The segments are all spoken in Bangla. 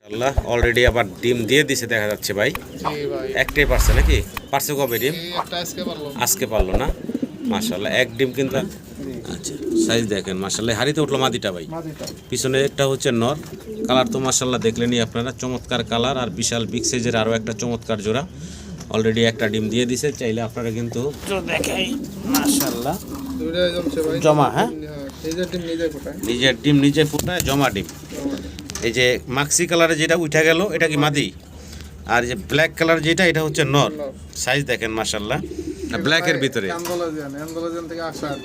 আল্লাহ অলরেডি আবার ডিম দিয়ে দিছে দেখা যাচ্ছে ভাই। একটাই পারছে নাকি? পারছে কবে ডিম? আজকে পারলো না। মাশাআল্লাহ এক ডিম কিন্তু। আচ্ছা সাইজ দেখেন মাশাআল্লাহ হারিতে উঠলো মাদিটা ভাই। পিছনে একটা হচ্ছে নর। কালার তো মাশাআল্লাহ দেখলেনই আপনারা, চমৎকার কালার আর বিশাল বিগ সাইজের আরও একটা চমৎকার জোড়া। অলরেডি একটা ডিম দিয়ে দিছে, চাইলে আপনারা কিন্তু দেখাই মাশাআল্লাহ জমা। হ্যাঁ নিজের ডিম নিজে ফুটায় জমা ডিম। এই যে মাক্সি কালারে যেটা উঠে গেল এটা কি মাদি, আর যে ব্ল্যাক কালার যেটা এটা হচ্ছে নর। সাইজ দেখেন মাশাআল্লাহ, ব্ল্যাকের ভিতরে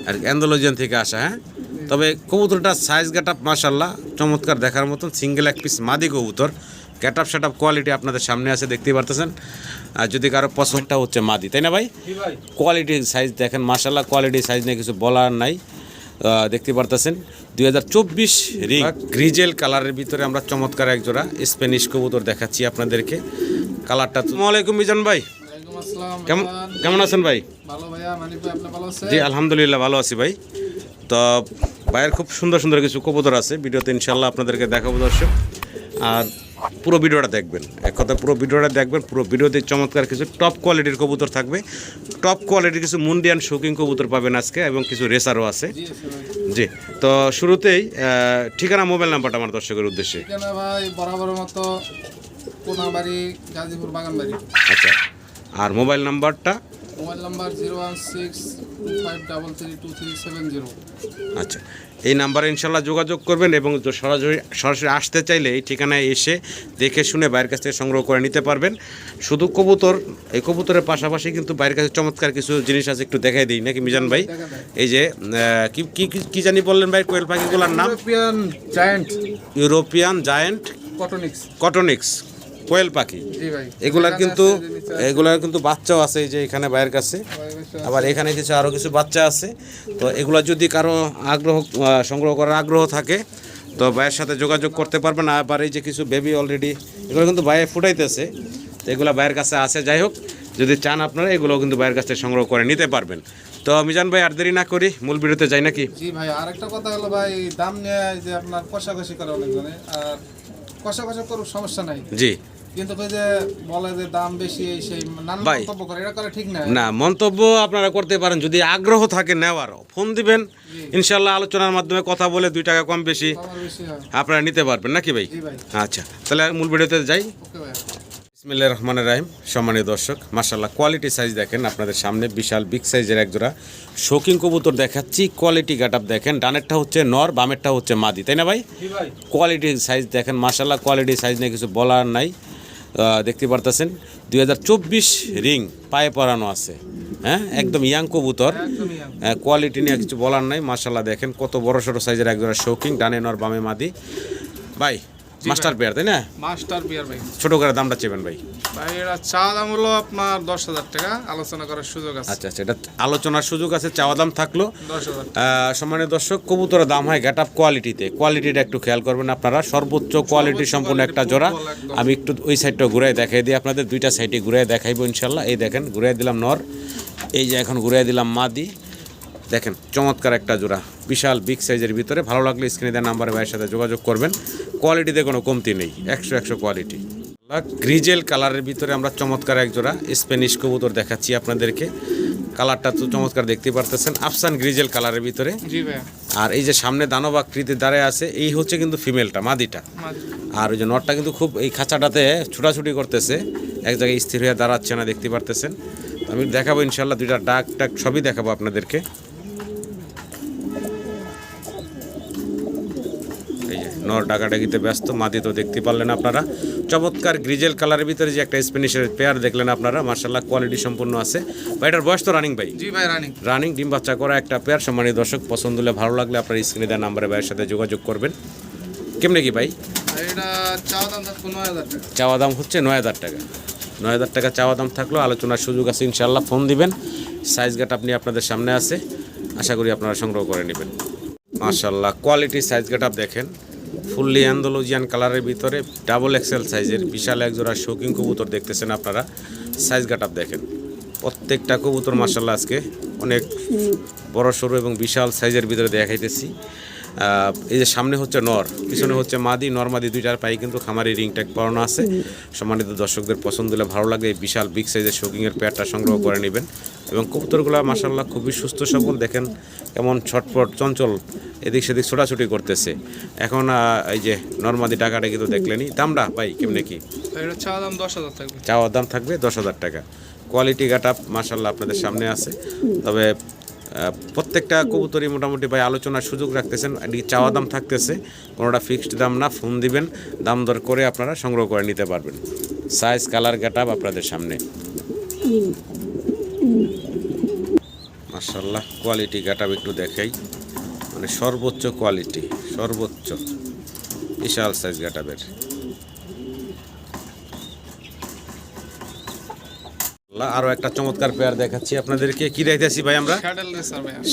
আর অ্যান্ডালুজিয়ান থেকে আসা। হ্যাঁ তবে কবুতরটা সাইজ গেটআপ মাশাআল্লাহ চমৎকার দেখার মতন, সিঙ্গেল এক পিস মাদি কবুতর। গেটআপ সেটআপ কোয়ালিটি আপনাদের সামনে আছে দেখতেই পারতেছেন। আর যদি কারো পছন্দটা হচ্ছে মাদি, তাই না ভাই? কোয়ালিটি সাইজ দেখেন মাশাআল্লাহ, কোয়ালিটি সাইজ নিয়ে কিছু বলার নাই। দেখতে পারতেছেন 2024 রিং গ্রিজেল কালারের ভিতরে আমরা চমৎকার এক জোড়া স্প্যানিশ কবুতর দেখাচ্ছি আপনাদেরকে। কালারটা আসসালামু আলাইকুম মিজান ভাই, কেমন আছেন ভাই? জি আলহামদুলিল্লাহ ভালো আছি ভাই। তো ভাইয়ের খুব সুন্দর সুন্দর কিছু কবুতর আছে ভিডিওতে, ইনশাল্লাহ আপনাদেরকে দেখাবো দর্শক। আর পুরো ভিডিওটা দেখবেন, এক কথা পুরো ভিডিওটা দেখবেন। পুরো ভিডিওতে চমৎকার কিছু টপ কোয়ালিটির কবুতর থাকবে, টপ কোয়ালিটির কিছু মুন্ডিয়ান শৌকিং কবুতর পাবেন আজকে, এবং কিছু রেসারও আছে। জি তো শুরুতেই ঠিকানা মোবাইল নাম্বারটা আমার দর্শকের উদ্দেশ্যে। ঠিকানা ভাই বরাবরের মতো কোনাবাড়ি, গাজীপুর বাগানবাড়ি। আচ্ছা আর মোবাইল নাম্বারটা? Mobile number 01653332370। আচ্ছা এই নাম্বারে ইনশাল্লাহ যোগাযোগ করবেন, এবং সরাসরি আসতে চাইলে এই ঠিকানায় এসে দেখে শুনে বাইরের কাছ থেকে সংগ্রহ করে নিতে পারবেন। শুধু কবুতর, এই কবুতরের পাশাপাশি কিন্তু বাইরের কাছে চমৎকার কিছু জিনিস আছে, একটু দেখাই দিই নাকি মিজান ভাই? এই যে কি জানি বললেন ভাই কোয়েল পাখিগুলোর নাম? ইউরোপিয়ান জায়ান্ট কটনিক্স কোয়েল পাখি। এগুলার কিন্তু বাচ্চাও আছে এই যে এখানে বাইরের কাছে, আবার এখানে আরও কিছু বাচ্চা আছে। তো এগুলা যদি কারো সংগ্রহ করার আগ্রহ থাকে তো ভাইয়ের সাথে যোগাযোগ করতে পারবেন। আবার এই যে কিছু বেবি অলরেডি এগুলো কিন্তু ভাইয়ে ফুটাইতেছে, তো এগুলো ভাইয়ের কাছে আছে। যাই হোক যদি চান আপনারা এগুলো কিন্তু ভাইয়ের কাছে সংগ্রহ করে নিতে পারবেন। তো মিজান ভাই আর দেরি না করি মূল ভিডিওতে যাই নাকি? জি ভাই, আরেকটা কথা হলো ভাই, দাম নিয়ে যে আপনার কষাকষি করে অনেকজনে, আর কষাকষি করুক সমস্যা নাই। জি কিন্তু ওই যে বলে যে দাম বেশি সেই নানান মন্তব্য করে, এটা করে ঠিক না। না মন্তব্য আপনারা করতে পারেন, যদি আগ্রহ থাকে নেওয়ার ফোন দিবেন, ইনশাল্লাহ আলোচনার মাধ্যমে কথা বলে 2 টাকা কম বেশি আপনারা নিতে পারবেন নাকি ভাই? আচ্ছা তাহলে মূল ভিডিওতে যাই। বিসমিল্লাহির রহমানির রহিম। সম্মানিত দর্শক মাশাআল্লাহ কোয়ালিটি সাইজ দেখেন আপনাদের সামনে, বিশাল বিগ সাইজের এক জোড়া শৌকিং কবুতর দেখাচ্ছি। কোয়ালিটি গেটআপ দেখেন, ডানেরটা হচ্ছে নর, বামেরটা হচ্ছে মাদি, তাই না ভাই? কোয়ালিটি সাইজ দেখেন মাশাআল্লাহ, কোয়ালিটি সাইজ নিয়ে কিছু বলার নাই। দেখতে পারতেছেন 2024 রিং পায়ে পরানো আছে। হ্যাঁ একদম ইয়াং কবুতর, কোয়ালিটি নিয়ে কিছু বলার নাই। মাশাআল্লাহ দেখেন কত বড় সড়ো সাইজের একজোড়া শৌকিং, ডানে নর বামে মাদি। ভাই মাস্টার পেয়ার তাই না? মাস্টার পেয়ার ভাই। ছোট করে দামটা চেবেন ভাই? ভাই এটা চা দাম হলো আপনার 10,000 টাকা, আলোচনা করার সুযোগ আছে। আচ্ছা এটা আলোচনার সুযোগ আছে, চাওয়া দাম থাকলো 10,000। সম্মানিত দর্শক কবুতরের দাম হয় গেটআপ কোয়ালিটিতে, কোয়ালিটিটা একটু খেয়াল করবেন আপনারা। সর্বোচ্চ কোয়ালিটি সম্পূর্ণ একটা জোড়া। আমি একটু ওই সাইডটা ঘুরাই দেখাই দিই আপনাদের, 2টা সাইডে ঘুরাই দেখাইবো ইনশাল্লাহ। এই দেখেন ঘুরাই দিলাম নর, এই যে এখন ঘুরাই দিলাম মাদি। দেখেন চমৎকার একটা জোড়া বিশাল বিগ সাইজের ভিতরে। ভালো লাগলে স্ক্রিনে দেওয়া নাম্বারে ভাইয়ের সাথে যোগাযোগ করবেন। কোয়ালিটিতে কোনো কমতি নেই, 100 কোয়ালিটি। গ্রিজেল কালারের ভিতরে আমরা চমৎকার এক জোড়া স্প্যানিশ কবুতর দেখাচ্ছি আপনাদেরকে। কালারটা তো চমৎকার দেখতে পারতেছেন, আফসান গ্রিজেল কালারের ভিতরে। আর এই যে সামনে দানব আকৃতির দাঁড়ায় আছে, এই হচ্ছে কিন্তু ফিমেলটা, মাদিটা। আর ওই যে নটটা কিন্তু খুব এই খাঁচাটাতে ছুটাছুটি করতেছে, এক জায়গায় স্থির হয়ে দাঁড়াচ্ছে না, দেখতে পারতেছেন। আমি দেখাবো ইনশাল্লাহ, 2টা ডাক টাক সবই দেখাবো আপনাদেরকে। এই যে নর ডাকাডাকিতে ব্যস্ত, মাদি তো দেখতে পারলেন আপনারা। চমৎকার গ্রিজেল কালারের ভিতরে যে একটা স্প্যানিশের পেয়ার দেখলেন আপনারা, মাশাআল্লাহ কোয়ালিটি সম্পূর্ণ আছে। ভাই এটার বয়স তো রানিং ভাই? জি ভাই রানিং ডিম বাচ্চা করা একটা পেয়ার। সম্মানিত দর্শক পছন্দ হলে ভালো লাগলে আপনার স্ক্রিনে দেওয়া নাম্বারে ভাইয়ের সাথে যোগাযোগ করবেন। কেমনে কি ভাই? এটা চাওয়া দাম 9,000 টাকা। চাওয়া দাম হচ্ছে 9,000 টাকা। 9,000 টাকা চাওয়া দাম থাকলেও আলোচনার সুযোগ আছে ইনশাল্লাহ, ফোন দিবেন। সাইজ গেট আপনি আপনাদের সামনে আছে, আশা করি আপনারা সংগ্রহ করে নেবেন। মাশাআল্লাহ কোয়ালিটি সাইজ গেট আপ দেখেন, ফুললি অ্যান্ডালুজিয়ান কালারের ভিতরে ডাবল এক্সেল সাইজের বিশাল এক জোড়া শৌকিং কবুতর দেখতেছেন আপনারা। সাইজ গেট আপ দেখেন, প্রত্যেকটা কবুতর মাশাআল্লাহ আজকে অনেক বড় সড়ো এবং বিশাল সাইজের ভিতরে দেখাইতেছি। এই যে সামনে হচ্ছে নর, পিছনে হচ্ছে মাদি, নর মাদি দুইটার পায়ে কিন্তু খামারি রিং ট্যাগ পরানো আছে। সম্মানিত দর্শকদের পছন্দ হলে ভালো লাগে এই বিশাল বিগ সাইজের শৌকিংয়ের পেয়ারটা সংগ্রহ করে নেবেন। এবং কবুতরগুলো মাশাআল্লাহ খুবই সুস্থ সবল, দেখেন কেমন ছটফট চঞ্চল এদিক সেদিক ছোটাছুটি করতেছে। এখন এই যে নর্মাদি টাকাটা কিন্তু দেখলেনি। দামটা ভাই কেমনে কি? চাওয়া দাম 10,000 থাকবে। চাওয়ার দাম থাকবে 10,000 টাকা। কোয়ালিটি গাটা মাশাআল্লাহ আপনাদের সামনে আছে। তবে প্রত্যেকটা কবুতরই মোটামুটি ভাই আলোচনার সুযোগ রাখতেছেন, এদিকে চাওয়া দাম থাকতেছে, কোনোটা ফিক্সড দাম না। ফোন দিবেন, দাম দর করে আপনারা সংগ্রহ করে নিতে পারবেন। সাইজ কালার গাটাপ আপনাদের সামনে মাশাআল্লাহ। কোয়ালিটি গাটাপ একটু দেখাই, মানে সর্বোচ্চ কোয়ালিটি, সর্বোচ্চ বিশাল সাইজ গাটাপের। আরো একটা চমৎকার পেয়ার দেখাচ্ছি আপনাদেরকে। কি দেখতেছি ভাই আমরা?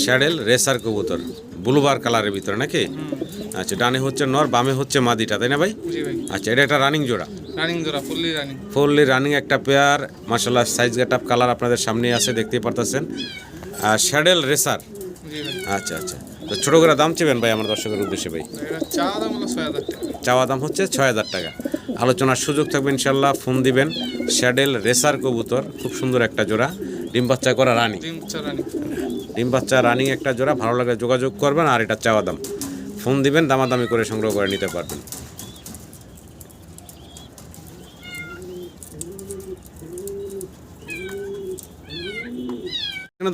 শ্যাডেল রেসার কবুতর, ব্লুবার কালারের ভিতরে নাকি? আচ্ছা, ডানে হচ্ছে নর, বামে হচ্ছে মাদিটা, তাই না ভাই? আচ্ছা, এটা একটা রানিং জোড়া, ফুললি রানিং একটা পেয়ার মাশাআল্লাহ। সাইজ গেটআপ কালার আপনাদের সামনে আছে, দেখতেই পারতেছেন। শ্যাডেল রেসার। আচ্ছা আচ্ছা, তো ছোট করে দাম চেবেন ভাই আমার দর্শকের উদ্দেশ্যে ভাই? চাওয়া দাম হচ্ছে 6,000 টাকা। আলোচনার সুযোগ থাকবে ইনশাল্লাহ, ফোন দিবেন। শ্যাডেল রেসার কবুতর, খুব সুন্দর একটা জোড়া, ডিম বাচ্চা করা রানি, ডিম বাচ্চা রানিং একটা জোড়া। ভালো লাগলে যোগাযোগ করবেন। আর এটা চাওয়া দাম, ফোন দিবেন, দামাদামি করে সংগ্রহ করে নিতে পারবেন।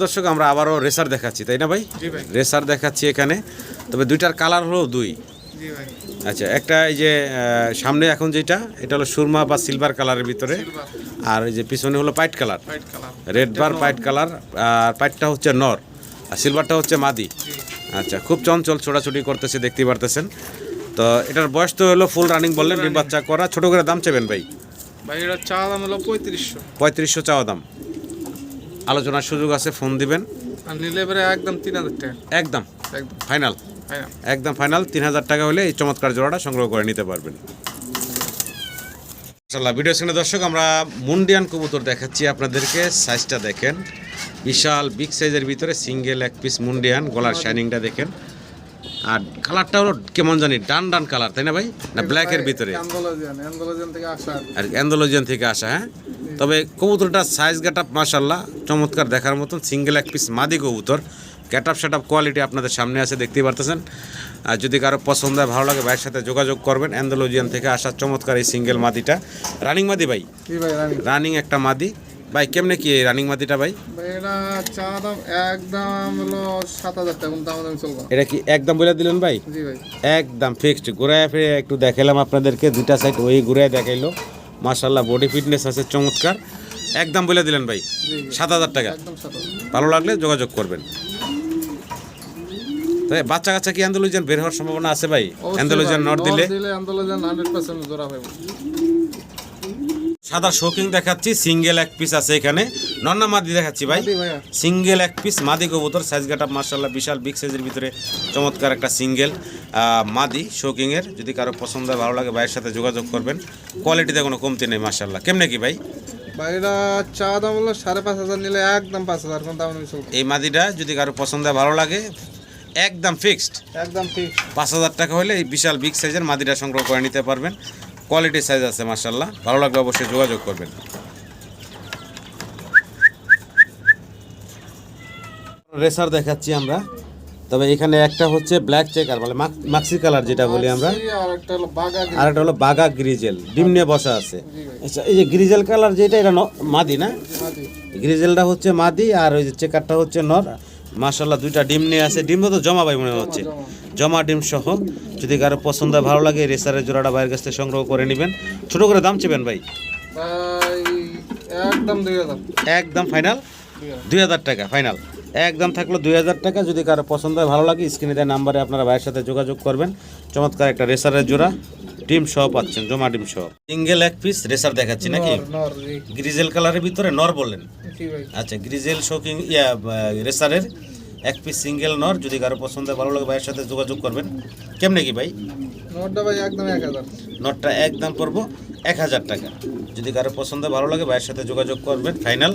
দর্শক আমরা আবারও রেসার দেখাচ্ছি, তাই না ভাই? রেসার দেখাচ্ছি এখানে, তবে দুইটার কালার হলো দুই। আচ্ছা, একটা এই যে সামনে এখন যেটা, এটা হলো সুরমা বা সিলভার কালারের ভিতরে, আর এই যে পিছনে হলো পাইট কালার, রেড বার পাইট কালার। আর পাইটটা হচ্ছে নর আর সিলভারটা হচ্ছে মাদি। আচ্ছা, খুব চঞ্চল ছোটাছুটি করতেছে, দেখতে পারতেছেন। তো এটার বয়স তো হলো ফুল রানিং বললেন, ডিম বাচ্চা করা। ছোট করে দাম চাবেন ভাই? এটার চাওয়া দাম হলো 3500 চাওয়া দাম। আলোচনার সুযোগ আছে, ফোন দিবেন। একদম 3,000 টাকা, একদম ফাইনাল, একদম ফাইনাল 3,000 টাকা হলে এই চমৎকার জোড়াটা সংগ্রহ করে নিতে পারবেন। মাশাআল্লাহ, ভিডিও স্ক্রিনে দর্শক আমরা মুন্ডিয়ান কবুতর দেখাচ্ছি আপনাদেরকে। সাইজটা দেখেন, বিশাল বিগ সাইজের ভিতরে সিঙ্গেল এক পিস মুন্ডিয়ান। গলার শাইনিংটা দেখেন, আর কালারটা হলো কেমন জানি ডান ডান কালার, তাই না ভাই? না ব্ল্যাকের ভিতরে, আর অ্যান্ডোলজিয়ান থেকে আসা। হ্যাঁ, তবে কবুতরটার সাইজ গেটআপ মাশাআল্লাহ চমৎকার, দেখার মতন। সিঙ্গেল এক পিস মাদি কবুতর, গেটআপ সেটআপ কোয়ালিটি আপনাদের সামনে আছে, দেখতেই পারতেছেন। আর যদি কারো পছন্দ হয়, ভালো লাগে, ভাইয়ের সাথে যোগাযোগ করবেন। অ্যান্ডোলজিয়ান থেকে আসা চমৎকার এই সিঙ্গেল মাদিটা, রানিং মাদি ভাই? রানিং একটা মাদি ভাই। কেমনে কি এই রানিং মাদিটা ভাই? এটা কি একদম বলে দিলেন ভাই? একদম ফিক্সড। ঘুরায় ফিরে একটু দেখালাম আপনাদেরকে, দুইটা সাইড ওই ঘুরায় দেখাইলো। মাশাআল্লাহ, বডি ফিটনেস আছে চমৎকার। একদম বলে দিলেন ভাই 7,000 টাকা। ভালো লাগলে যোগাযোগ করবেন। তাই বাচ্চা কাচ্চা কি অ্যান্ডোলজিয়ান বের হওয়ার সম্ভাবনা আছে ভাই? অ্যান্ডোলজিয়ান নট দিলে সাদা শৌকিং দেখাচ্ছি, সিঙ্গেল এক পিস আছে এখানে। নন্না মাদি দেখাচ্ছি ভাই, সিঙ্গেল এক পিস মাদি কবুতর। সাইজ গেটআপ মাশাআল্লাহ বিশাল বিগ সাইজের ভিতরে চমৎকার একটা সিঙ্গেল মাদি শৌকিং এর। যদি কারো পছন্দ হয়, ভালো লাগে, ভাইয়ের সাথে যোগাযোগ করবেন। কোয়ালিটিতে কোনো কমতি নেই মাশাআল্লাহ। কেমনে কি ভাই? ভাইরা চা দাম হলো 5,500, নিলে একদম 5,000। কোন দাম চলবে? এই মাদিটা যদি কারো পছন্দ হয়, ভালো লাগে, একদম ফিক্সড, একদম ফিক্সড 5,000 টাকা হলে এই বিশাল বিগ সাইজের মাদিটা সংগ্রহ করে নিতে পারবেন। কোয়ালিটি সাইজ আছে মাশাআল্লাহ, ভালো লাগলে অবশ্যই যোগাযোগ করবেন। রেসার দেখাচ্ছি আমরা, তবে এখানে একটা হচ্ছে ব্ল্যাক চেকার, মানে মাক্সি কালার যেটা বলি আমরা, আর একটা হলো বাগা গ্রিজেল, ডিম নিয়ে বসা আছে। আচ্ছা, এই যে গ্রিজেল কালার যেটা, এটা মাদি না? গ্রিজেলটা হচ্ছে মাদি, আর ওই যে চেকারটা হচ্ছে নর। মাশাআল্লাহ, দুইটা ডিম নিয়ে আছে। ডিম তো জমা ভাই মনে হচ্ছে, জমা ডিম সহ। যদি কারো পছন্দ ভালো লাগে, রেসারের জোড়াটা বাইরের কাছ থেকে সংগ্রহ করে নেবেন। ছোট করে দাম চেবেন ভাই? একদম 2,000, একদম ফাইনাল 2,000 টাকা ফাইনাল। একদম থাকলো 2,000 টাকা। যদি কারো পছন্দ হয়, ভালো লাগে, স্ক্রিনে দেওয়া নাম্বারে আপনারা ভাইয়ের সাথে যোগাযোগ করবেন। চমৎকার একটা রেসারের জোড়া, ডিম সহ পাচ্ছেন, জমা ডিম সহ। সিঙ্গেল এক পিস রেসার দেখাচ্ছি নাকি? গ্রিজেল কালারের ভিতরে নর বললেন? আচ্ছা, গ্রিজেল শৌকিং রেসারের এক পিস সিঙ্গেল নর। যদি কারো পছন্দ হয়, ভালো লাগে, ভাইয়ের সাথে যোগাযোগ করবেন। কেমনে কি ভাই? নটটা ভাই একদম 1,000, নটটা একদম পড়বো 1,000 টাকা। যদি কারো পছন্দ ভালো লাগে, ভাইয়ের সাথে যোগাযোগ করবেন। ফাইনাল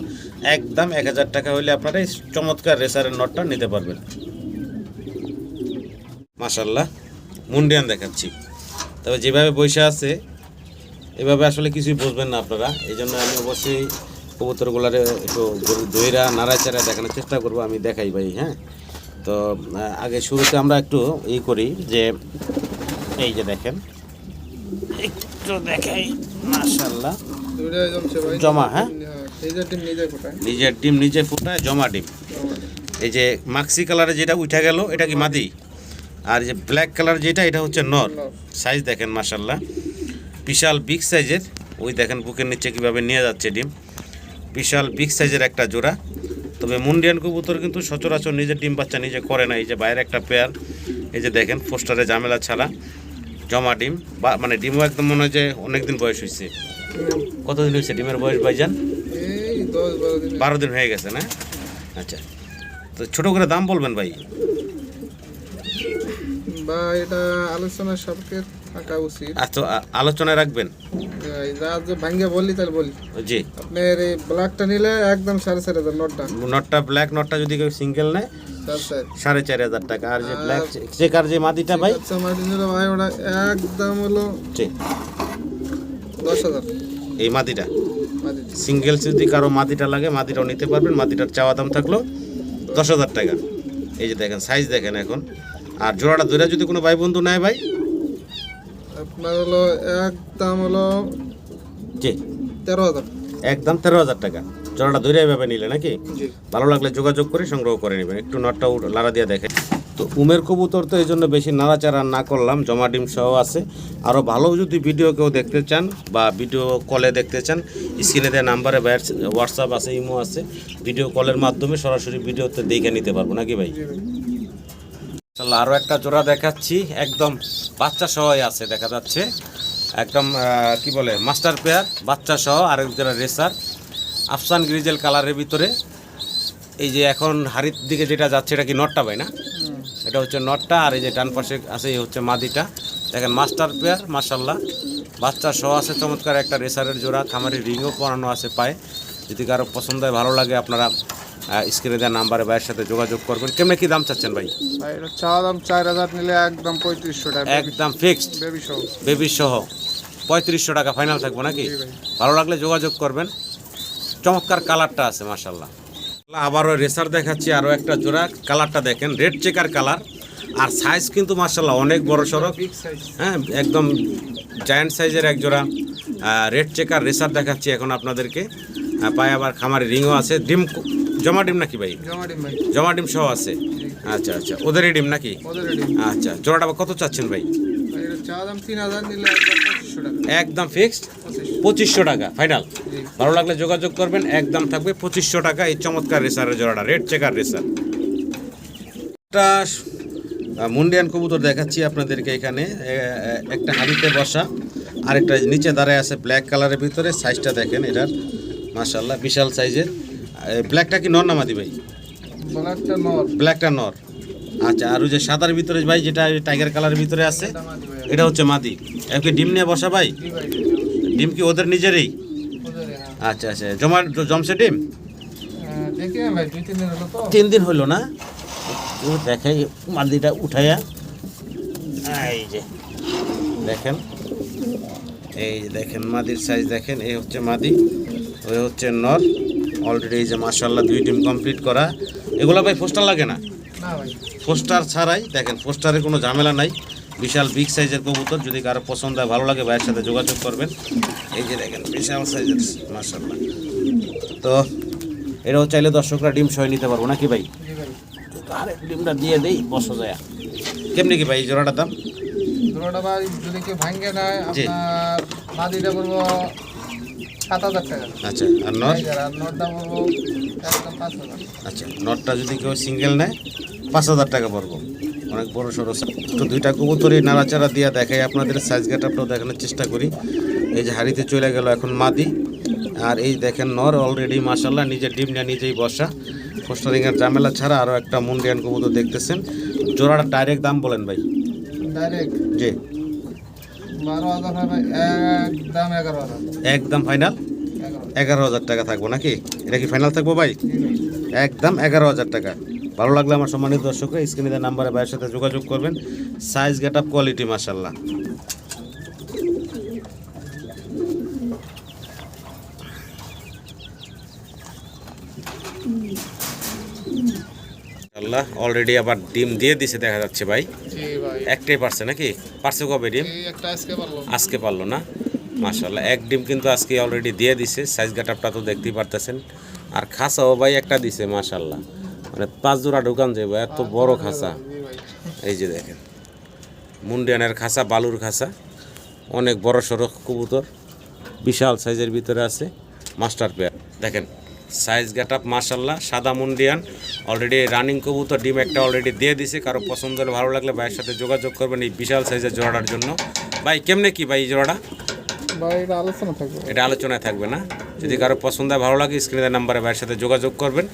একদম 1,000 টাকা হলে আপনারা এই চমৎকার রেসারের নটটা নিতে পারবেন। মাশাআল্লাহ মুন্ডিয়ান দেখাচ্ছি। তবে যেভাবে বসে আছে এভাবে আসলে কিছুই বুঝবেন না আপনারা, এই জন্য আমি অবশ্যই কবুতরগুলার একটু দইরা নাড়াচাড়া দেখানোর চেষ্টা করব। আমি দেখাই ভাই, হ্যাঁ। তো আগে শুরুতে আমরা একটু করি যে এই যে দেখেন, একটু দেখাই মাশাআল্লাহ জমা, হ্যাঁ নিজের ডিম নিজে ফুটায় জমা ডিম। এই যে মাক্সি কালারে যেটা উঠা গেল এটা কি মাদি, আর যে ব্ল্যাক কালার যেটা এটা হচ্ছে নর। সাইজ দেখেন মাশাআল্লাহ বিশাল বিগ সাইজের, ওই দেখেন বুকের নিচে কীভাবে নিয়ে যাচ্ছে ডিম, বিশাল বিগ সাইজের একটা জোড়া। তবে মুন্ডিয়ান কবুতর কিন্তু সচরাচর নিজের ডিম বাচ্চা নিজে করে না। এই যে বাইরে একটা পেয়ার, এই যে দেখেন পোস্টারে ঝামেলা ছাড়া জমা ডিম, বা মানে ডিমও একদম মনে হয় যে অনেক দিন বয়স হয়েছে। কতদিন হয়েছে ডিমের বয়স ভাইজান? 12 দিন হয়ে গেছে না? আচ্ছা, তো ছোট করে দাম বলবেন ভাই। বা এটা আলোচনার সাপেক্ষে থাকা উচিত। আচ্ছা, আলোচনায় রাখবেন। ভাঙ্গে বলি তাহলে বলি জি, আপনার এই ব্ল্যাকটা নিলে একদম 4,500 নটটা। নটটা ব্ল্যাক নটটা যদি কেউ সিঙ্গেল নেয় 4,500 টাকা। আর যে ব্ল্যাক চেকার যে মাদিটা ভাই, মাদি নিলে ভাই ওটা একদম হলো জি 10,000। এই মাদিটা সিঙ্গেল যদি কারো মাদিটা লাগে মাদিটাও নিতে পারবেন। মাদিটার চাওয়া দাম থাকলো 10,000 টাকা। এই যে দেখেন সাইজ দেখেন এখন। আর জোড়াটা ধরে যদি কোনো ভাই বন্ধু নেয় ভাই, আপনার হলো একদম হলো জি 13,000, একদম 13,000 টাকা জোড়াটা ধরে এভাবে নিলে নাকি। ভালো লাগলে যোগাযোগ করে সংগ্রহ করে নেবেন। একটু নটটা লাড়া দিয়ে দেখেন। তো উমের কবুতর তো এই জন্য বেশি নাড়াচাড়া না করলাম, জমা ডিম সহ আছে। আরও ভালো যদি ভিডিও কেউ দেখতে চান বা ভিডিও কলে দেখতে চান, স্ক্রিনে দেওয়া নাম্বারে হোয়াটসঅ্যাপ আছে, ইমো আছে, ভিডিও কলের মাধ্যমে সরাসরি ভিডিওতে দেখে নিতে পারবো নাকি ভাই। আরও একটা জোড়া দেখাচ্ছি, একদম বাচ্চা সহই আছে দেখা যাচ্ছে, একদম কি বলে মাস্টার পেয়ার বাচ্চা সহ। আরেক জোড়া রেসার আফসান গ্রিজেল কালারের ভিতরে। এই যে এখন হাড়ির দিকে যেটা যাচ্ছে এটা কি নটটা ভাই না? এটা হচ্ছে নটটা। আর এই যে ডান পাশে আছে এই হচ্ছে মাদিটা। দেখেন মাস্টার পেয়ার মাশাআল্লাহ বাচ্চা সহ আছে। চমৎকার একটা রেসারের জোড়া, খামারি রিংও পরানো আছে পায়ে। যদি কারো পছন্দ হয় ভালো লাগে আপনারা স্ক্রিনে দেওয়া নাম্বারে ভাইয়ের সাথে যোগাযোগ করবেন। কেমন কি দাম চাচ্ছেন ভাই? এটা চাওয়া দাম 4,000, নিলে একদম 3500 টাকা একদম ফিক্সড, বেবি সহ 3500 টাকা ফাইনাল থাকবো নাকি? ভালো লাগলে যোগাযোগ করবেন। চমৎকার কালারটা আছে মাশাআল্লাহ। আবারও রেসার দেখাচ্ছি আরও একটা জোড়া। কালারটা দেখেন রেড চেকার কালার, আর সাইজ কিন্তু মাশাআল্লাহ অনেক বড় সড়ো, হ্যাঁ একদম জায়ান্ট সাইজের এক জোড়া রেড চেকার রেসার দেখাচ্ছি এখন আপনাদেরকে। পায়ে আবার খামারে রিংও আছে। ডিম জমা ডিম নাকি ভাই? জমা ডিম সহ আছে। আচ্ছা আচ্ছা, ওদেরই ডিম নাকি? আচ্ছা, জোড়াটা কত চাচ্ছেন ভাই? একদম ফিক্সড 2500 টাকা ফাইনাল। ভালো লাগলে যোগাযোগ করবেন। একদম থাকবে 2500 টাকা এই চমৎকার রেসারের জোড়াটা, রেড চেকার রেসার। একটা মুন্ডিয়ান কবুতর দেখাচ্ছি আপনাদেরকে এখানে। একটা হাড়িতে বসা, আরেকটা নিচে দাঁড়ায় আছে ব্ল্যাক কালারের ভিতরে। সাইজটা দেখেন এটার মাশাআল্লাহ বিশাল সাইজের। ব্ল্যাকটা কি নর না মাদি ভাই? ব্ল্যাকটা নর। আচ্ছা, আর ওই যে সাদার ভিতরে ভাই যেটা টাইগার কালারের ভিতরে আছে এটা হচ্ছে মাদি। একে ডিম নিয়ে বসা ভাই? ডিম কি ওদের নিজেরই? আচ্ছা আচ্ছা, জমছে ডিম? 3 দিন হইলো না? দেখাই মাদিটা উঠাইয়া, এই যে দেখেন, এই দেখেন মাদির সাইজ দেখেন। এই হচ্ছে মাদি, ওই হচ্ছে নর। অলরেডি এই যে মাশাআল্লাহ 2 ডিম কমপ্লিট করা। এগুলো ভাই পোস্টার লাগে না? পোস্টার ছাড়াই দেখেন, পোস্টারে কোনো ঝামেলা নাই। বিশাল বিগ সাইজের কবুতর। যদি কারো পছন্দ হয় ভালো লাগে ভাইয়ের সাথে যোগাযোগ করবেন। এই যে দেখেন বিশাল সাইজের মাশাআল্লাহ। তো এটাও চাইলে দর্শকরা ডিম সহ নিতে পারবো নাকি ভাই? আরে ডিমটা দিয়ে দেই বসো যায়। কেমনি কি ভাই এই জোড়াটার দাম? জোড়াটা ভাই যদি কেউ ভাঙ্গে নেয় আপনার মাদিটা পড়বো 7,000 টাকা। আচ্ছা, আর নট? নটটা পড়বো একদম 5,000। আচ্ছা, নটটা যদি কেউ সিঙ্গেল নেয় 5,000 টাকা পড়বো। অনেক বড় সড়ো। তো 2টা কবুতরই নাড়াচাড়া দিয়ে দেখাই আপনাদের। সাইজ গেটআপটাও দেখানোর চেষ্টা করি। এই যে হাড়িতে চলে গেল এখন মাদি, আর এই দেখেন নর অলরেডি মাশাআল্লাহ নিজের ডিম নিয়ে নিজেই বসা। পোস্টারিংয়ের ঝামেলা ছাড়া আরও একটা মুন্ডিয়ান কবুতর দেখতেছেন। জোড়াটা ডাইরেক্ট দাম বলেন ভাই। ডাইরেক্ট জি 12,000 ভাই, একদম 11,000। একদম ফাইনাল 11,000 টাকা থাকবো নাকি? এটা কি ফাইনাল থাকবো ভাই? একদম 11,000 টাকা। ভালো লাগলে আমার সম্মানিত দর্শকরা স্ক্রিনে দেওয়া নাম্বারে ভাইয়ের সাথে যোগাযোগ করবেন। সাইজ গেট আপ কোয়ালিটি মাশাআল্লাহ। আল্লাহ অলরেডি আবার ডিম দিয়ে দিছে দেখা যাচ্ছে ভাই। জি ভাই একটাই পারছে নাকি? পারছে কবে ডিম? এই একটা আজকে পারলো। আজকে পারলো না? মাশাআল্লাহ এক ডিম কিন্তু আজকে অলরেডি দিয়ে দিছে। সাইজ গেটআপটা তো দেখতেই পারতেছেন। আর খাঁচাও ভাই একটা দিছে মাশাআল্লাহ, মানে 5 জোড়া ঢুকান যাবে এত বড় খাঁচা। জি ভাই এই যে দেখেন মুন্ডিয়ানের খাঁচা, বালুর খাঁচা, অনেক বড় সড়ো কবুতর, বিশাল সাইজের ভিতরে আছে মাস্টার পেয়ার। দেখেন সাইজ গেটআপ মাশাআল্লাহ, সাদা মুন্ডিয়ান অলরেডি রানিং কবুতর, ডিম একটা অলরেডি দিয়ে দিছে। কারো পছন্দ হলে ভালো লাগলে ভাইয়ের সাথে যোগাযোগ করবেন এই বিশাল সাইজের জোড়াটার জন্য। ভাই কেমনে কি ভাই এই জোড়াটা? ভাই এটা আলোচনা থাকবে, এটা আলোচনায় থাকবে না? যদি কারো পছন্দ হয় ভালো লাগে স্ক্রিনে দেওয়া নাম্বারে ভাইয়ের সাথে যোগাযোগ করবেন।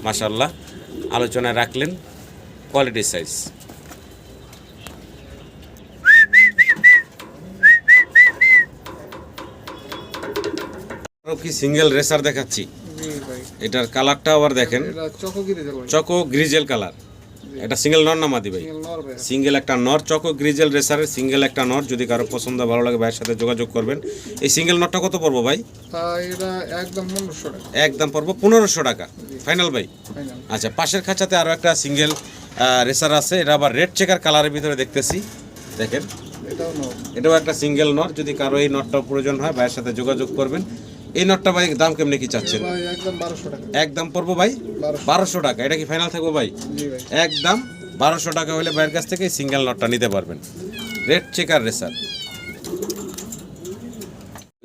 মাশাআল্লাহ আলোচনায় রাখলেন কোয়ালিটি সাইজ। আরো কি সিঙ্গেল রেসার দেখাচ্ছি। জি ভাই এটার কালারটা আবার দেখেন, এটা চকোগিরি দেব ভাই, চকো গ্রিজেল কালার। এটা সিঙ্গেল নর না মাদি ভাই? নর ভাই। সিঙ্গেল একটা নর, চকো গ্রিজেল রেসারের সিঙ্গেল একটা নর। যদি কারো পছন্দ ভালো লাগে ভাইয়ের সাথে যোগাযোগ করবেন। এই সিঙ্গেল নরটা কত পড়বো ভাই? তাই এটা একদম 1500 টাকা একদম পড়বো 1500 টাকা ফাইনাল ভাই। ফাইনাল। আচ্ছা পাশের খাঁচাতে আরও একটা সিঙ্গেল রেসার আছে, এটা আবার রেড চেকার কালারের ভিতরে দেখতেছি। দেখেন এটাও নর, এটাও একটা সিঙ্গেল নর। যদি কারো এই নটটার প্রয়োজন হয় ভাইয়ের সাথে যোগাযোগ করবেন। এই নটটা ভাই দাম কেমনে কি চাচ্ছেন? ভাই একদম 1200 টাকা। একদম পড়বো ভাই 1200 টাকা। এটা কি ফাইনাল থাকবো ভাই? জি ভাই একদম 1200 টাকা হলে ভাইয়ের কাছ থেকে সিঙ্গেল নটটা নিতে পারবেন। Red checker racer.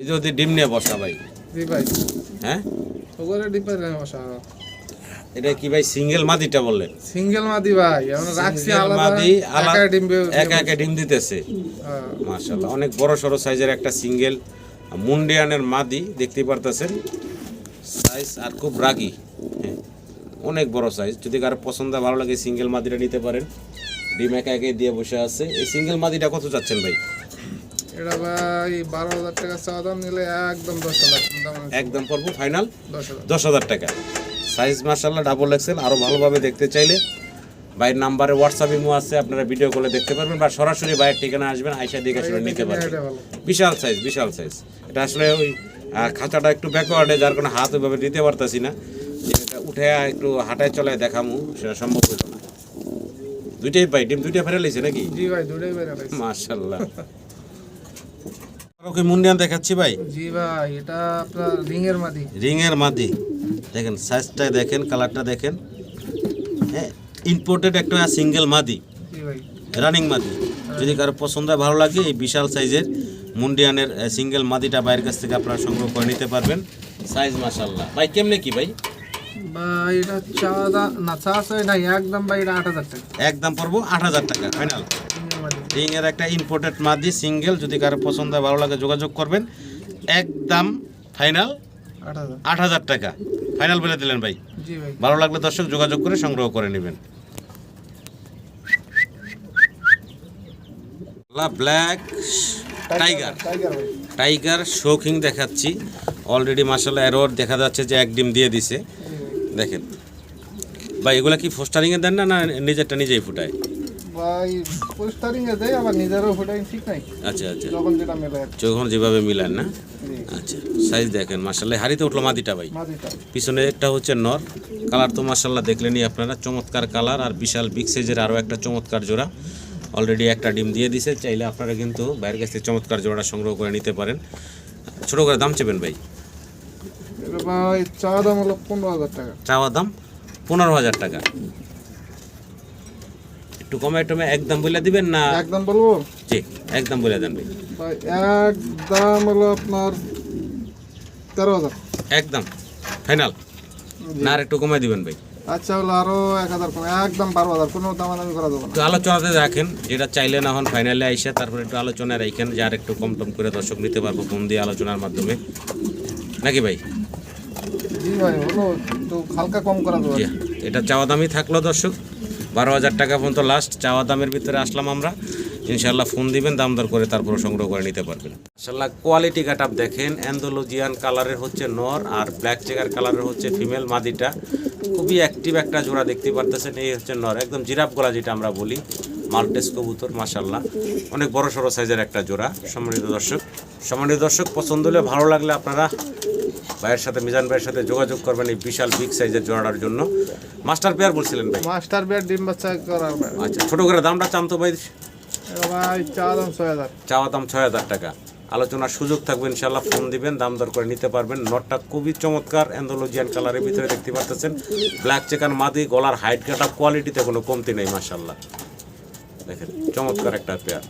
এই যদি ডিম নিয়ে বসা ভাই, জি ভাই হ্যাঁ ওগুলো ডিপার বসা। এটা কি ভাই সিঙ্গেল মাদিটা বললেন? সিঙ্গেল মাদি ভাই আমরা রাখছি সিঙ্গেল আলাদা, মাদি একা ডিম একা একা ডিম দিতেছে। হ্যাঁ। মাশাআল্লাহ অনেক বড় সড়ো সাইজের একটা সিঙ্গেল মুন্ডিয়ানের মাদি দেখতে পারতেছেন। সাইজ আর খুব রাগি, হ্যাঁ অনেক বড় সাইজ। যদি কারো পছন্দ ভালো লাগে সিঙ্গেল মাদিটা নিতে পারেন। ডিম একা একাই দিয়ে বসে আছে। এই সিঙ্গেল মাদিটা কত চাচ্ছেন ভাই? এটা ভাই 12,000 টাকা চাওয়া দাম, নিলে একদম 10,000 দাম আছে। একদম পড়বো ফাইনাল 10,000। 10,000 টাকা। সাইজ মাশাআল্লাহ ডাবল এক্সেল। আরও ভালোভাবে দেখতে চাইলে ভাইয়ের নাম্বারে হোয়াটসঅ্যাপ ইমো আছে, আপনারা ভিডিও কলে দেখতে পারবেন বা সরাসরি ভাইয়ের ঠিকানা আসবেন, আইসা দেখে শুনে নিতে পারবেন। এটা ভালো। বিশাল সাইজ, বিশাল সাইজ। এটা আসলে ওই খাঁচাটা একটু ব্যাকওয়ার্ডে, যার কোনো হাত ওইভাবে দিতে পারতাছি না। এটা উঠে একটু হাঁটায় চলায় দেখামু, সেটা সম্ভব হইল না। দুইটাই ভাই ডিম দুইটা ফেরে লইছে নাকি? জি ভাই দুটোই বের হয়েছে। মাশাআল্লাহ। ওকে মুন্ডিয়ান দেখাচ্ছি ভাই। জি ভাই এটা আপনার রিং এর মাদি। রিং এর মাদি দেখেন, সাইজটা দেখেন, কালারটা দেখেন। হ্যাঁ ইম্পোর্টেড একটা সিঙ্গেল মাদি, জি ভাই রানিং মাদি। যদি কারো পছন্দ হয় ভালো লাগে এই বিশাল সাইজের মুন্ডিয়ানের সিঙ্গেল মাদিটা বাইরের কাছ থেকে আপনারা সংগ্রহ করে নিতে পারবেন। সাইজ মাশাআল্লাহ। ভাই কেমনে কি ভাই? ভাই এটা চাওয়া দাম না, চাওয়া চাই না, একদম ভাই এটা 8,000 টাকা। একদম পড়বো 8,000 টাকা ফাইনাল। রিং এর মাদি। রিং এর একটা ইম্পোর্টেড মাদি সিঙ্গেল। যদি কারো পছন্দ হয় ভালো লাগে যোগাযোগ করবেন। একদম ফাইনাল 8,000। 8,000 টাকা ফাইনাল বলে দিলেন ভাই। জি ভাই ভালো লাগলে দর্শক যোগাযোগ করে সংগ্রহ করে নেবেন। ব্ল্যাক টাইগার, টাইগার ভাই। টাইগার শৌখিন দেখাচ্ছি। অলরেডি মাশাআল্লাহ এরোর দেখা যাচ্ছে যে এক ডিম দিয়ে দিছে। জি ভাই। দেখেন ভাই এগুলা কি ফোস্টারিংয়ে দেন না, না নিজেরটা নিজেই ফুটায়? ভাই পোস্টারিং এ দেয়, আবার নিজেরও ফুটাই, ঠিক নাই আচ্ছা আচ্ছা, যখন যেটা মেলে আর কি। যখন যেভাবে মিলান না। জি আচ্ছা সাইজ দেখেন মাশাআল্লাহ। হারিতে উঠলো মাদিটা ভাই। মাদিটা। পিছনে একটা হচ্ছে নর। কালার তো মাশাআল্লাহ দেখলেনই আপনারা, চমৎকার কালার। আর বিশাল বিগ সাইজের আরও একটা চমৎকার জোড়া। অলরেডি একটা ডিম দিয়ে দিছে। চাইলে আপনারা কিন্তু বাইরের কাছ থেকে চমৎকার জোড়া সংগ্রহ করে নিতে পারেন। ছোট করে দাম চেবেন ভাই? এটা ভাই চাওয়া দাম হলো 15,000 টাকা। চাওয়া দাম 15,000 টাকা। একটু কমে টমে একদম বলে দিবেন না? একদম বলবো? জি একদম বলে দেন ভাই। ভাই একদম হলো আপনার 13,000। একদম ফাইনাল না? আর একটু কমাই দিবেন ভাই? আচ্ছা হলো আরো 1,000 কম, একদম 12,000, কোনো দামাদামি করা যাবে না। একটু আলোচনাতে রাখেন, যেটা চাইলে না হন ফাইনালে আইসা তারপরে একটু আলোচনায় রাখেন, যে আর একটু কম টম করে দর্শক নিতে পারবো ফোন দিয়ে আলোচনার মাধ্যমে, নাকি ভাই? জি ভাই হলো একটু হালকা কম করা যাবে। জি, এটা চাওয়া দামই থাকলো দর্শক। 12,000 টাকা পর্যন্ত লাস্ট চাওয়া দামের ভিতরে আসলাম আমরা। ইনশাল্লাহ ফোন দিবেন, দাম দর করে তারপর সংগ্রহ করে নিতে পারবেন। মাশাআল্লাহ কোয়ালিটি কাটআপ দেখেন। অ্যান্ডালুজিয়ান কালারের হচ্ছে নর, আর ব্ল্যাক চেকার কালারের হচ্ছে ফিমেল মাদিটা। খুবই অ্যাক্টিভ একটা জোড়া দেখতে পারতেছেন। এই হচ্ছে নর, একদম জিরাফ গলা যেটা আমরা বলি, মাল্টেস কবুতর মাশাআল্লাহ, অনেক বড় সড়ো সাইজের একটা জোড়া। সম্মানিত দর্শক পছন্দ হলে ভালো লাগলে আপনারা ভাইয়ের সাথে, মিজান ভাইয়ের সাথে যোগাযোগ করবেন এই বিশাল বিগ সাইজের জোড়াটার জন্য। মাস্টার পেয়ার বলছিলেন ভাই? মাস্টার পেয়ার ডিম বাচ্চা করার ভাই। আচ্ছা, ছোট করে দামটা চান তো ভাই? ভাই চাওয়া দাম 6000। চাওয়া দাম 6000 টাকা। আলোচনার সুযোগ থাকবে ইনশাআল্লাহ, ফোন দিবেন, দাম দর করে নিতে পারবেন। নটটা খুবই চমৎকার, অ্যান্ডোলজিয়ান কালারের ভিতরে দেখতে পাচ্ছেন, ব্ল্যাক চেকার মাদি, গলার হাইট কাটা, কোয়ালিটিতে কোনো কমতি নেই মাশাআল্লাহ। দেখেন চমৎকার একটা পেয়ার।